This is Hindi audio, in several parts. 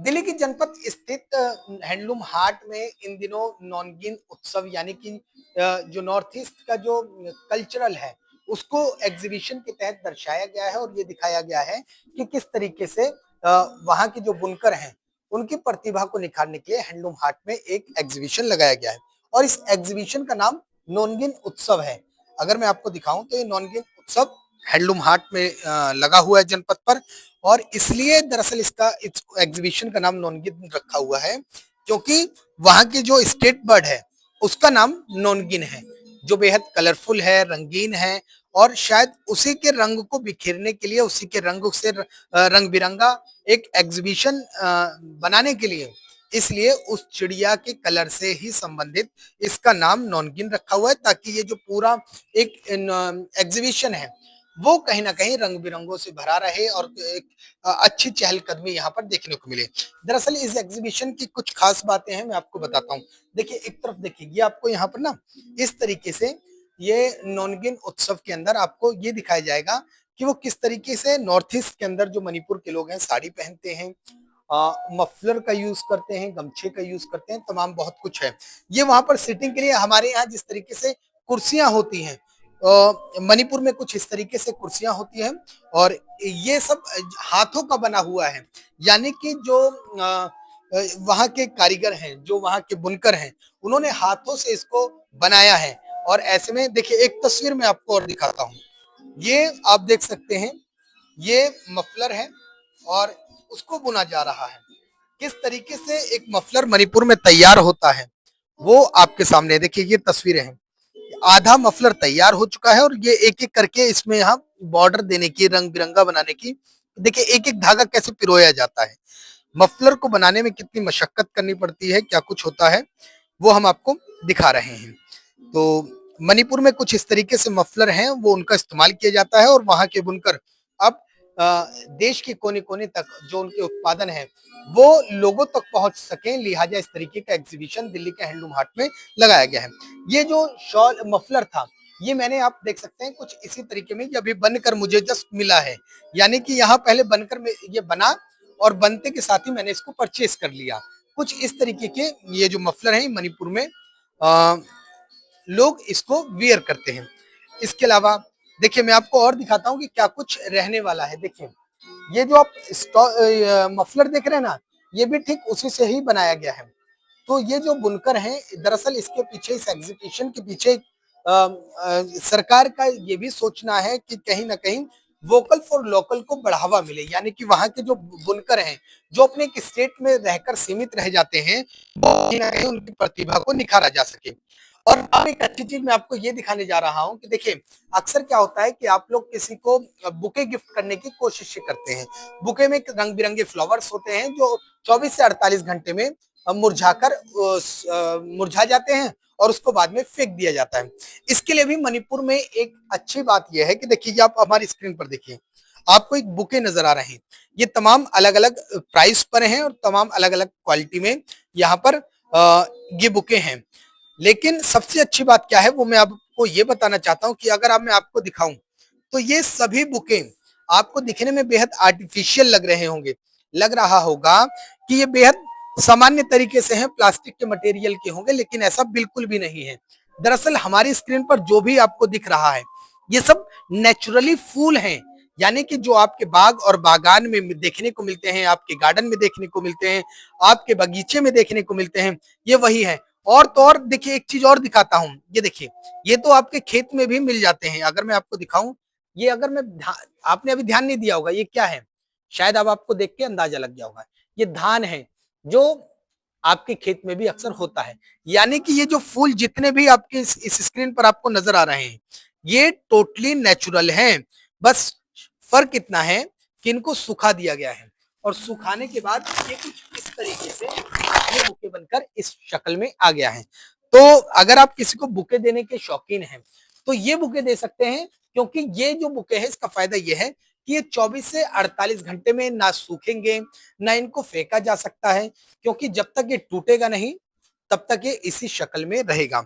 दिल्ली की जनपद स्थित हैंडलूम हाट में इन दिनों नॉनगिन उत्सव यानी कि जो नॉर्थ ईस्ट का जो कल्चरल है उसको एग्जीबिशन के तहत दर्शाया गया है और ये दिखाया गया है कि किस तरीके से वहाँ के जो बुनकर हैं उनकी प्रतिभा को निखारने के लिए हैंडलूम हाट में एक एग्जीबिशन लगाया गया है और इस एग्जीबिशन का नाम नॉनगिन उत्सव है। अगर मैं आपको दिखाऊं तो ये नॉनगिन उत्सव हैंडलूम हाट में लगा हुआ है जनपद पर और इसलिए दरअसल इसका इस एग्जीबिशन का नाम नॉनगिन रखा हुआ है क्योंकि वहां की जो स्टेट बर्ड है उसका नाम नॉनगिन है जो बेहद कलरफुल है, रंगीन है और शायद उसी के रंग को बिखेरने के लिए उसी के रंग से रंग बिरंगा एक एग्जीबिशन बनाने के लिए इसलिए उस चिड़िया के कलर से ही संबंधित इसका नाम नॉनगिन रखा हुआ है ताकि ये जो पूरा एक एग्जीबिशन है वो कहीं ना कहीं रंग बिरंगों से भरा रहे और एक अच्छी चहलकदमी यहाँ पर देखने को मिले। दरअसल इस एग्जीबिशन की कुछ खास बातें हैं, मैं आपको बताता हूँ। देखिए एक तरफ देखिए ये आपको यहाँ पर ना इस तरीके से ये नॉनगिन उत्सव के अंदर आपको ये दिखाया जाएगा कि वो किस तरीके से नॉर्थ ईस्ट के अंदर जो मणिपुर के लोग हैं साड़ी पहनते हैं, मफलर का यूज करते हैं, गमछे का यूज करते हैं, तमाम बहुत कुछ है। ये वहां पर सिटिंग के लिए हमारे यहाँ जिस तरीके से कुर्सियां होती हैं मणिपुर में कुछ इस तरीके से कुर्सियां होती हैं और ये सब हाथों का बना हुआ है यानी कि जो वहां के कारीगर हैं, जो वहां के बुनकर हैं, उन्होंने हाथों से इसको बनाया है। और ऐसे में देखिए एक तस्वीर में आपको और दिखाता हूँ, ये आप देख सकते हैं, ये मफलर है और उसको बुना जा रहा है। किस तरीके से एक मफलर मणिपुर में तैयार होता है वो आपके सामने देखिए, ये तस्वीरें हैं। आधा मफलर तैयार हो चुका है और ये एक एक करके इसमें यहाँ बॉर्डर देने की, रंग बिरंगा बनाने की, देखिए एक एक धागा कैसे पिरोया जाता है। मफलर को बनाने में कितनी मशक्कत करनी पड़ती है, क्या कुछ होता है, वो हम आपको दिखा रहे हैं। तो मणिपुर में कुछ इस तरीके से मफलर हैं, वो उनका इस्तेमाल किया जाता है और वहां के बुनकर अब देश के कोने कोने तक जो उनके उत्पादन है वो लोगों तक पहुंच सके, लिहाजा इस तरीके का एग्जीबिशन दिल्ली के हैंडलूम हाट में लगाया गया है। ये जो शॉल मफलर था ये मैंने, आप देख सकते हैं कुछ इसी तरीके में, ये अभी बनकर मुझे जस्ट मिला है, यानी कि यहाँ पहले बनकर में ये बना और बनते के साथ ही मैंने इसको परचेस कर लिया। कुछ इस तरीके के ये जो मफलर है मणिपुर में लोग इसको वियर करते हैं। इसके अलावा देखिए मैं आपको और दिखाता हूँ कि क्या कुछ रहने वाला है। देखिए ये जो आप मफलर देख रहे हैं ना, ये भी ठीक उसी से ही बनाया गया है। तो ये जो बुनकर हैं दरअसल इसके पीछे, इस एग्जीबिशन के पीछे सरकार का ये भी सोचना है कि कहीं ना कहीं वोकल फॉर लोकल को बढ़ावा मिले, यानी कि वहां के जो बुनकर हैं जो अपने एक स्टेट में रहकर सीमित रह जाते हैं, कहीं ना कहीं उनकी प्रतिभा को निखारा जा सके। और अब एक अच्छी चीज मैं आपको ये दिखाने जा रहा हूँ कि देखिए अक्सर क्या होता है कि आप लोग किसी को बुके गिफ्ट करने की कोशिश करते हैं। बुके में रंग बिरंगे फ्लावर्स होते हैं जो 24 से 48 घंटे में मुरझाकर मुरझा जाते हैं और उसको बाद में फेंक दिया जाता है। इसके लिए भी मणिपुर में एक अच्छी बात यह है कि देखिए आप हमारी स्क्रीन पर देखिए, आपको एक बुके नजर आ रहे हैं। ये तमाम अलग अलग प्राइस पर हैं और तमाम अलग अलग क्वालिटी में यहाँ पर ये बुके हैं। लेकिन सबसे अच्छी बात क्या है वो मैं आपको ये बताना चाहता हूँ कि अगर मैं आपको दिखाऊं तो ये सभी बुके आपको दिखने में बेहद आर्टिफिशियल लग रहे होंगे, लग रहा होगा कि ये बेहद सामान्य तरीके से हैं, प्लास्टिक के मटेरियल के होंगे, लेकिन ऐसा बिल्कुल भी नहीं है। दरअसल हमारी स्क्रीन पर जो भी आपको दिख रहा है ये सब नेचुरली फूल हैं, यानी कि जो आपके बाग और बागान में देखने को मिलते हैं, आपके गार्डन में देखने को मिलते हैं, आपके बगीचे में देखने को मिलते हैं, ये वही है। और तो और देखिए एक चीज और दिखाता हूँ, ये देखिए ये तो आपके खेत में भी मिल जाते हैं। अगर मैं आपको दिखाऊं, ये अगर मैं आपने अभी ध्यान नहीं दिया होगा ये क्या है, शायद अब आपको देख के अंदाजा लग गया होगा, ये धान है जो आपके खेत में भी अक्सर होता है। यानी कि ये जो फूल जितने भी आपके इस स्क्रीन पर आपको नजर आ रहे हैं ये टोटली नेचुरल हैं। बस फर्क इतना है कि इनको सुखा दिया गया है और सुखाने के बाद ये कुछ इस तरीके से ये बुके बनकर इस शक्ल में आ गया है। तो अगर आप किसी को बुके देने के शौकीन हैं तो ये बुके दे सकते हैं, क्योंकि ये जो बुके है इसका फायदा ये है कि ये 24 से 48 घंटे में ना सूखेंगे, ना इनको फेंका जा सकता है, क्योंकि जब तक ये टूटेगा नहीं तब तक ये इसी शक्ल में रहेगा।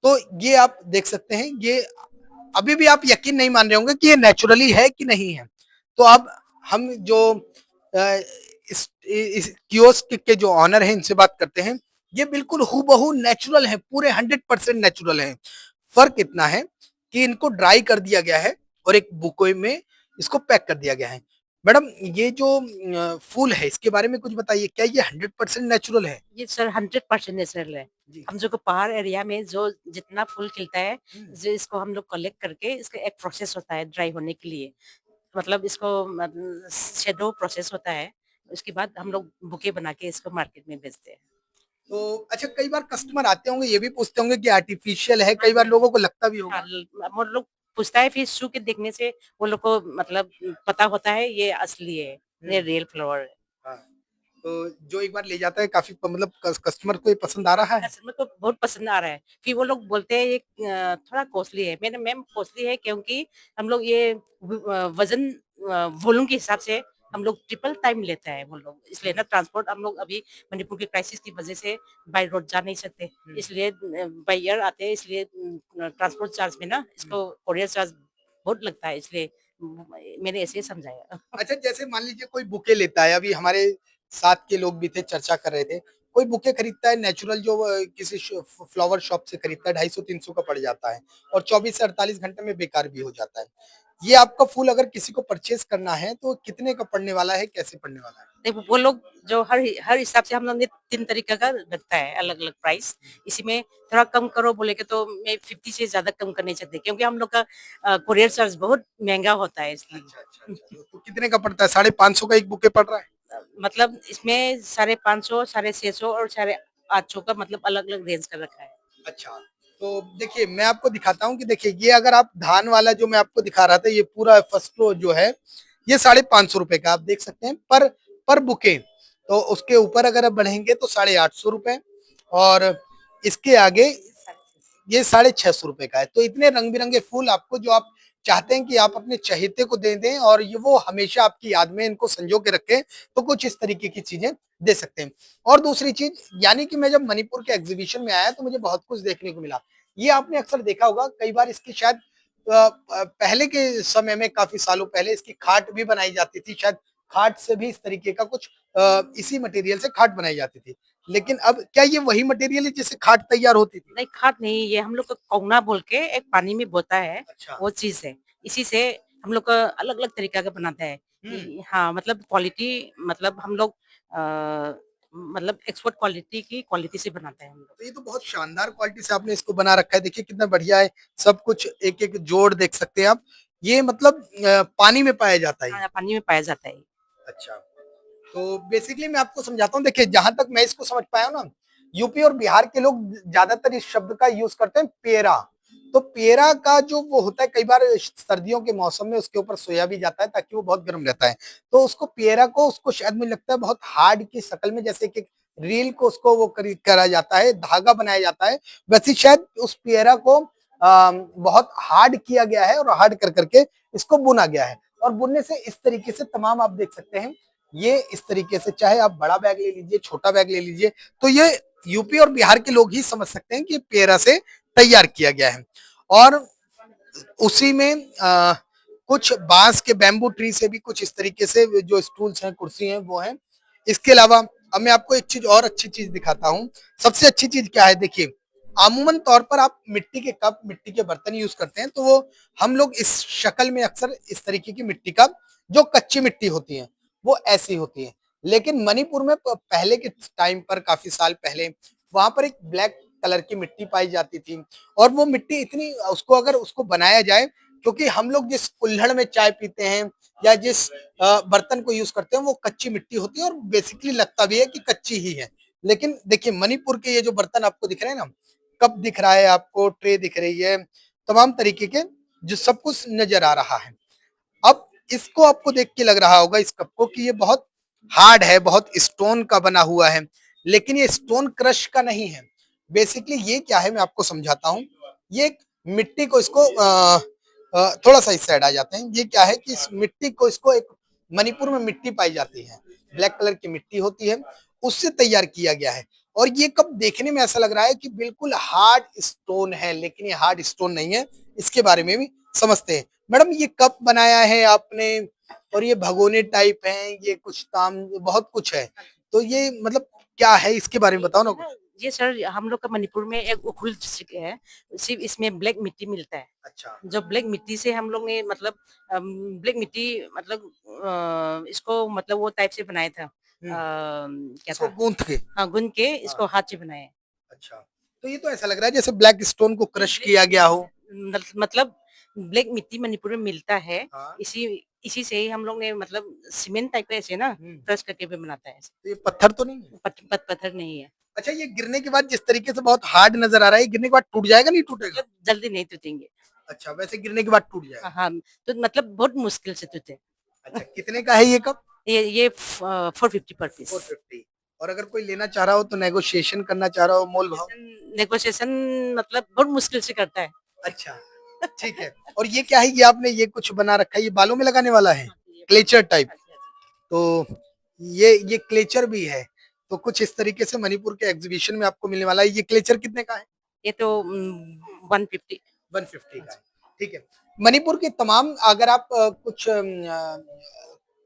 तो ये आप देख सकते हैं, ये अभी भी आप यकीन नहीं मान रहे होंगे कि ये नेचुरली है कि नहीं है। तो अब हम जो इस कियोस्क के जो ऑनर हैं इनसे बात करते हैं। ये बिल्कुल हूबहू नेचुरल है, पूरे 100% नेचुरल है। फ़र्क इतना है कि इनको ड्राई कर दिया गया है और एक बुके में इसको पैक कर दिया गया है। मैडम ये जो फूल है इसके बारे में कुछ बताइए, क्या ये 100% नेचुरल है? ये सर 100% नेचुरल है। जी। हम जो को पहाड़ एरिया में जो जितना फूल खिलता है, हुँ। जो इसको हम लोग कलेक्ट करके इसका एक प्रोसेस होता है ड्राई होने के लिए। मतलब इसको शैडो प्रोसेस होता है। उसके बाद हम लोग बुके बना के इसको मार्केट में बेचते हैं। तो अच्छा कई बार कस्टमर आते होंगे ये भी पूछते होंगे कि आर्टिफ़िशियल है, हाँ कई बार जी। लोगों को लगता भी हाँ, होगा। वो लोग पूछता है फिर छू के देखने से वो लोग को मतलब पता होता है ये असली है, हुँ। ये रियल फ्लावर है। हाँ। तो जो एक बार ले जाता है काफ़ी मतलब कस्टमर को ये पसंद आ रहा है? कस्टमर को बहुत पसंद आ रहा है। फिर वो लोग बोलते हैं ये थोड़ा कॉस्टली है। मैंने मैम कॉस्टली है क्योंकि हम लोग ये वज़न वॉल्यूम के हिसाब से हम लोग ट्रिपल टाइम लेता है वो लोग। इसलिए हुँ, ना ट्रांसपोर्ट हम लोग अभी मणिपुर की क्राइसिस की वज़ह से बाय रोड जा नहीं सकते। हुँ, इसलिए बाय एयर आते हैं इसलिए ट्रांसपोर्ट चार्ज में ना हुँ। इसको कोरियर चार्ज बहुत लगता है इसलिए मैंने ऐसे ही समझाया। अच्छा जैसे मान लीजिए कोई बुके लेता है, अभी हमारे साथ के लोग भी थे, चर्चा कर रहे थे। कोई बुके खरीदता है नेचुरल जो किसी फ्लावर शॉप से खरीदता है 250-300 का पड़ जाता है और 24 से 48 घंटे में बेकार भी हो जाता है। ये आपका फूल अगर किसी को परचेज़ करना है तो कितने का पड़ने वाला है, कैसे पड़ने वाला है? देखो वो लोग जो हर हिसाब से हम लोग ने 3 तरीके का रखता है अलग-अलग प्राइस। इसी में थोड़ा कम करो बोलेगे तो मैं 50 से ज़्यादा कम कर नहीं सकती क्योंकि हम लोग का कोरियर चार्ज बहुत महँगा होता है इसलिए। अच्छा, अच्छा, अच्छा। तो कितने का पड़ता है? 550 का एक बुके पड़ रहा है? मतलब इसमें 550, 650 और 850 का मतलब अलग-अलग रेंज का रखा है। अच्छा, तो देखिए मैं आपको दिखाता हूँ कि देखिए ये अगर आप धान वाला जो मैं आपको दिखा रहा था ये पूरा फर्स्ट फ्लोर जो है, ये ₹550 का आप देख सकते हैं पर बुके। तो उसके ऊपर अगर आप बढ़ेंगे तो ₹850 और इसके आगे ये ₹650 का है। तो इतने रंग-बिरंगे फूल आपको जो आप चाहते हैं कि आप अपने चहेते को दे दें और ये वो हमेशा आपकी याद में इनको संजो के रखें, तो कुछ इस तरीके की चीज़ें दे सकते हैं। और दूसरी चीज़ यानी कि मैं जब मणिपुर के एग्ज़िबिशन में आया तो मुझे बहुत कुछ देखने को मिला। ये आपने अक्सर देखा होगा कई बार इसकी शायद पहले के समय में काफ़ी सालों पहले इसकी खाट भी बनाई जाती थी। शायद खाट से भी इस तरीके का कुछ इसी मटेरियल से खाट बनाई जाती थी। लेकिन अब क्या ये वही मटेरियल है जिससे खाट तैयार होती थी? नहीं खाद नहीं, ये हम लोग का कौना बोल के एक पानी में बोता है, अच्छा। वो चीज़ है। इसी से हम लोग का अलग-अलग तरीका का बनाते हैं। हुँ। हाँ, मतलब क्वालिटी मतलब हम लोग मतलब एक्सपोर्ट क्वालिटी से बनाते हैं हम लोग। तो ये तो बहुत शानदार क्वालिटी से आपने इसको बना रखा है। देखिए कितना बढ़िया है। सब कुछ एक-एक जोड़ देख सकते हैं आप। ये मतलब पानी में पाया जाता है ये? हाँ, पानी में पाया जाता है। अच्छा। तो बेसिकली मैं आपको समझाता हूँ देखिए जहाँ तक मैं इसको समझ पाया हूँ ना, यूपी और बिहार के लोग ज़्यादातर इस शब्द का यूज़ करते हैं पेरा। तो पेरा का जो वो होता है कई बार सर्दियों के मौसम में उसके ऊपर सोया भी जाता है ताकि वो बहुत गर्म रहता है। तो उसको पेरा को उसको शायद मुझे लगता है बहुत हार्ड की शक्ल में जैसे कि रील को उसको वो करा जाता है, धागा बनाया जाता है, वैसे ही शायद उस पेरा को बहुत हार्ड किया गया है और हार्ड कर के इसको बुना गया है। और बुनने से इस तरीके से तमाम आप देख सकते हैं ये इस तरीके से चाहे आप बड़ा बैग ले लीजिए, छोटा बैग ले लीजिए, तो ये यूपी और बिहार के लोग ही समझ सकते हैं कि ये पेरा से तैयार किया गया है। और उसी में कुछ बाँस के बैम्बू ट्री से भी कुछ इस तरीके से जो स्टूल्स हैं, कुर्सी हैं, वो हैं। इसके अलावा अब मैं आपको एक चीज़ और अच्छी चीज़ दिखाता हूँ। सबसे अच्छी चीज़ क्या है देखिए, अमूमन तौर पर आप मिट्टी के कप, मिट्टी के बर्तन यूज़ करते हैं, तो वो हम लोग इस शक्ल में अक्सर इस तरीके की मिट्टी का जो कच्ची मिट्टी होती है, वो ऐसी होती है। लेकिन मणिपुर में पहले के टाइम पर काफ़ी साल पहले, वहाँ पर एक ब्लैक कलर की मिट्टी पाई जाती थी और वो मिट्टी इतनी उसको अगर उसको बनाया जाए क्योंकि हम लोग जिस कुल्हड़ में चाय पीते हैं या जिस बर्तन को यूज़ करते हैं वो कच्ची मिट्टी होती है और बेसिकली लगता भी है कि कच्ची ही है। लेकिन देखिए मणिपुर के ये जो बर्तन आपको दिख रहे हैं ना, कप दिख रहा है आपको, ट्रे दिख रही है, तमाम तरीके के जो सब कुछ नज़र आ रहा है। अब इसको आपको देख के लग रहा होगा इस कप को कि ये बहुत हार्ड है, बहुत स्टोन का बना हुआ है, लेकिन ये स्टोन क्रश का नहीं है। बेसिकली ये क्या है मैं आपको समझाता हूँ। ये एक मिट्टी को इसको थोड़ा-सा इस साइड आ जाते हैं। ये क्या है कि इस मिट्टी को इसको एक मणिपुर में मिट्टी पाई जाती है, ब्लैक कलर की मिट्टी होती है, उससे तैयार किया गया है और ये कप देखने में ऐसा लग रहा है कि बिल्कुल हार्ड स्टोन है, लेकिन ये हार्ड स्टोन नहीं है, इसके बारे में भी समझते हैं। मैडम ये कब बनाया है आपने? और ये भगोने टाइप हैं, ये कुछ ताम बहुत कुछ है। तो ये मतलब क्या है इसके बारे में बताओ ना कुछ? ये सर हम लोग का मणिपुर में एक उखरुल डिस्ट्रिक्ट है, सिर्फ इसमें ब्लैक मिट्टी मिलता है। अच्छा। जो ब्लैक मिट्टी से हम लोग ने मतलब ब्लैक मिट्टी मतलब इसको मतलब वो टाइप से बनाया था। हुँ, क्या इसको था? गूँथ के। हाँ, गूँथ के हाँ, इसको हाथ से बनाया है। अच्छा। तो ये तो ऐसा लग रहा है जैसे ब्लैक स्टोन को ये क्रश ब्लैक किया गया हो। मतलब ब्लैक मिट्टी मणिपुर में मिलता है। हाँ। इसी इसी से ही हम लोग ने मतलब सीमेंट टाइप का ऐसे ना हुँ, क्रश करके भी बनाता है ऐसे। तो ये पत्थर तो नहीं है? पत्थर नहीं है। अच्छा, ये गिरने के बाद जिस तरीके से बहुत हार्ड नज़र आ रहा है, ये गिरने के बाद टूट जाएगा, नहीं टूटेगा? मतलब जल्दी नहीं टूटेंगे। अच्छा, वैसे गिरने के बाद टूट हाँ, जाएगा। हाँ, तो मतलब बहुत मुश्किल से टूटे। अच्छा, कितने का है ये कप? ये 450 पर पीस। 450। और अगर कोई लेना चाह रहा हो तो नेगोशिएशन करना चाह रहा हो मोल-भाव? नेगोशिएशन मतलब बहुत मुश्किल से करता है। अच्छा, ठीक है। और ये क्या है? ये आपने ये कुछ बना रखा है, ये बालों में लगाने वाला है? हाँ जी, ये क्लेचर टाइप। हाँ जी, हाँ जी। तो ये क्लेचर भी है। तो कुछ इस तरीके से मणिपुर के एग्ज़िबिशन में आपको मिलने वाला है। ये क्लेचर कितने का है? ये तो 150। 150 हाँ का जी। है। ठीक है। मणिपुर के तमाम अगर आप कुछ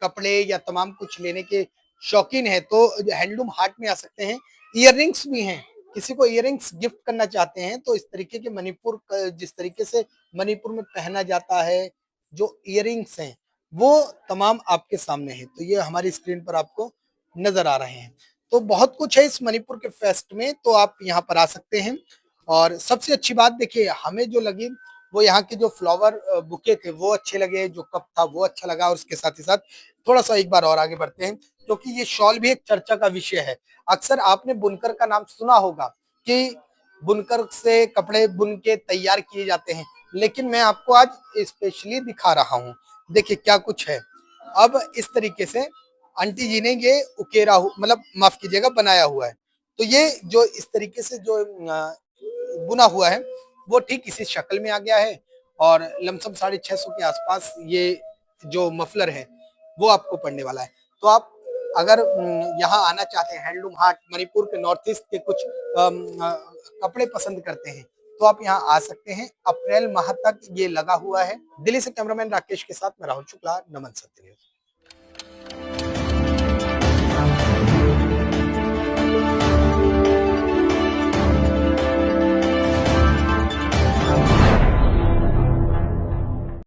कपड़े या तमाम कुछ लेने के शौकीन हैं तो हैंडलूम हाट में आ सकते हैं। इयररिंग्स भी हैं। किसी को इयररिंग्स गिफ्ट करना चाहते हैं तो इस तरीके के मणिपुर क जिस तरीके से मणिपुर में पहना जाता है, जो इयररिंग्स हैं, वो तमाम आपके सामने हैं। तो ये हमारी स्क्रीन पर आपको नज़र आ रहे हैं। तो बहुत कुछ है इस मणिपुर के फेस्ट में, तो आप यहाँ पर आ सकते हैं। और सबसे अच्छी बात देखिए हमें जो लगी वो यहाँ के जो फ्लावर बुके थे वो अच्छे लगे, जो कप था वो अच्छा लगा और उसके साथ ही साथ थोड़ा-सा एक बार और आगे बढ़ते हैं क्योंकि ये शॉल भी एक चर्चा का विषय है। अक्सर आपने बुनकर का नाम सुना होगा कि बुनकर से कपड़े बुन के तैयार किए जाते हैं, लेकिन मैं आपको आज स्पेशली दिखा रहा हूँ। देखिए क्या कुछ है। अब इस तरीके से आंटी जी ने ये उकेरा मतलब माफ़ कीजिएगा बनाया हुआ है। तो ये जो इस तरीके से जो बुना हुआ है, वो ठीक इसी शक्ल में आ गया है और लमसम 650 के आसपास ये जो मफलर है, वो आपको पड़ने वाला है। तो आप अगर यहाँ आना चाहते हैं हैंडलूम हाट मणिपुर के नॉर्थ ईस्ट के कुछ कपड़े पसंद करते हैं, तो आप यहाँ आ सकते हैं। अप्रैल माह तक ये लगा हुआ है। दिल्ली से कैमरामैन राकेश के साथ मैं राहुल शुक्ला, नमन सत्य न्यूज़।